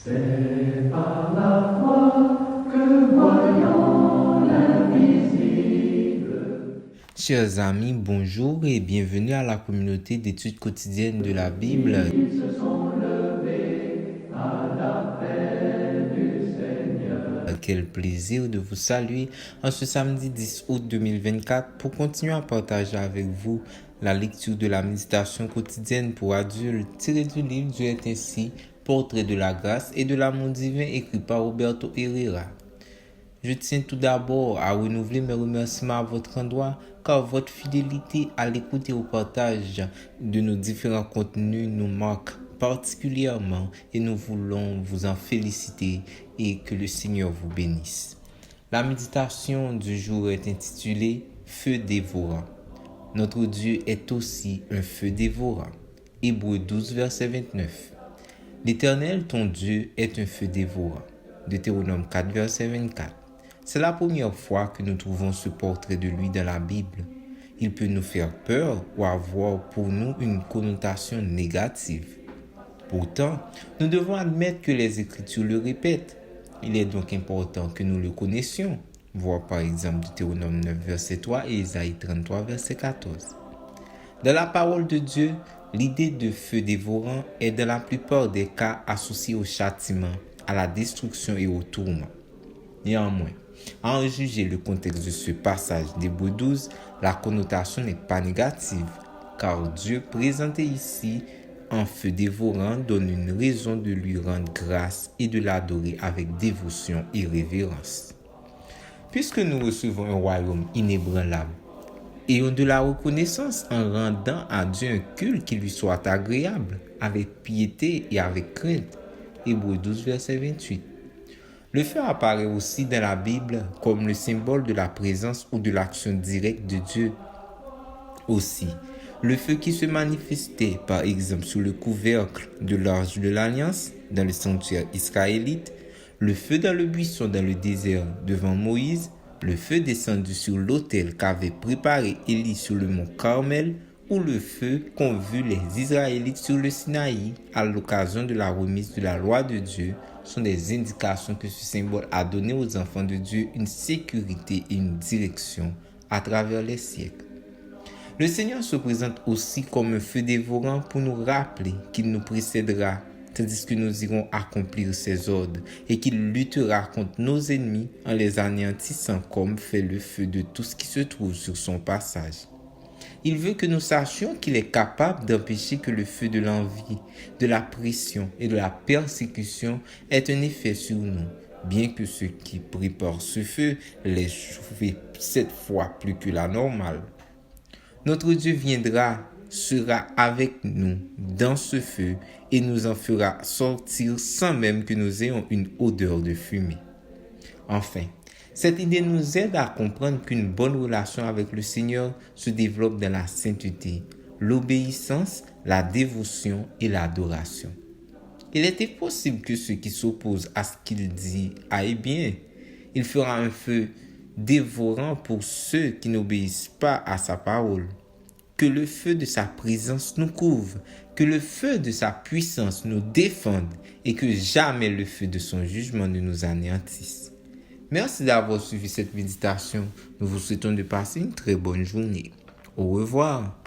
C'est par la foi que voyons l'invisible. Chers amis, bonjour et bienvenue à la communauté d'études quotidiennes de la Bible. Ils se sont levés à l'appel du Seigneur. Quel plaisir de vous saluer en ce samedi 10 août 2024 pour continuer à partager avec vous la lecture de la méditation quotidienne pour adultes tirée du livre Dieu est ainsi, portrait de la grâce et de l'amour divin écrit par Roberto Herrera. Je tiens tout d'abord à renouveler mes remerciements à votre endroit car votre fidélité à l'écoute et au partage de nos différents contenus nous marque particulièrement et nous voulons vous en féliciter et que le Seigneur vous bénisse. La méditation du jour est intitulée « Feu dévorant ». Notre Dieu est aussi un feu dévorant. Hébreux 12, verset 29. L'Éternel, ton Dieu, est un feu dévorant. Deutéronome 4, verset 24. C'est la première fois que nous trouvons ce portrait de lui dans la Bible. Il peut nous faire peur ou avoir pour nous une connotation négative. Pourtant, nous devons admettre que les Écritures le répètent. Il est donc important que nous le connaissions. Voir par exemple Deutéronome 9, verset 3 et Isaïe 33, verset 14. Dans la parole de Dieu, l'idée de feu dévorant est dans la plupart des cas associée au châtiment, à la destruction et au tourment. Néanmoins, à en juger le contexte de ce passage d'Hébreux 12, la connotation n'est pas négative, car Dieu présenté ici en feu dévorant donne une raison de lui rendre grâce et de l'adorer avec dévotion et révérence. Puisque nous recevons un royaume inébranlable, ayons de la reconnaissance en rendant à Dieu un culte qui lui soit agréable, avec piété et avec crainte. Hébreux 12, verset 28. Le feu apparaît aussi dans la Bible comme le symbole de la présence ou de l'action directe de Dieu. Aussi, le feu qui se manifestait par exemple sous le couvercle de l'arche de l'Alliance dans le sanctuaire israélite, le feu dans le buisson dans le désert devant Moïse, le feu descendu sur l'autel qu'avait préparé Élie sur le mont Carmel, ou le feu qu'ont vu les Israélites sur le Sinaï à l'occasion de la remise de la loi de Dieu sont des indications que ce symbole a donné aux enfants de Dieu une sécurité et une direction à travers les siècles. Le Seigneur se présente aussi comme un feu dévorant pour nous rappeler qu'il nous précédera tandis que nous irons accomplir ses ordres et qu'il luttera contre nos ennemis en les anéantissant comme fait le feu de tout ce qui se trouve sur son passage. Il veut que nous sachions qu'il est capable d'empêcher que le feu de l'envie, de la pression et de la persécution ait un effet sur nous, bien que ceux qui préparent ce feu l'aient chauffé 7 fois plus que la normale. Notre Dieu viendra, sera avec nous dans ce feu et nous en fera sortir sans même que nous ayons une odeur de fumée. Enfin, cette idée nous aide à comprendre qu'une bonne relation avec le Seigneur se développe dans la sainteté, l'obéissance, la dévotion et l'adoration. Il était possible que ceux qui s'opposent à ce qu'il dit aillent bien. Il fera un feu dévorant pour ceux qui n'obéissent pas à sa parole. Que le feu de sa présence nous couvre, que le feu de sa puissance nous défende et que jamais le feu de son jugement ne nous anéantisse. Merci d'avoir suivi cette méditation. Nous vous souhaitons de passer une très bonne journée. Au revoir.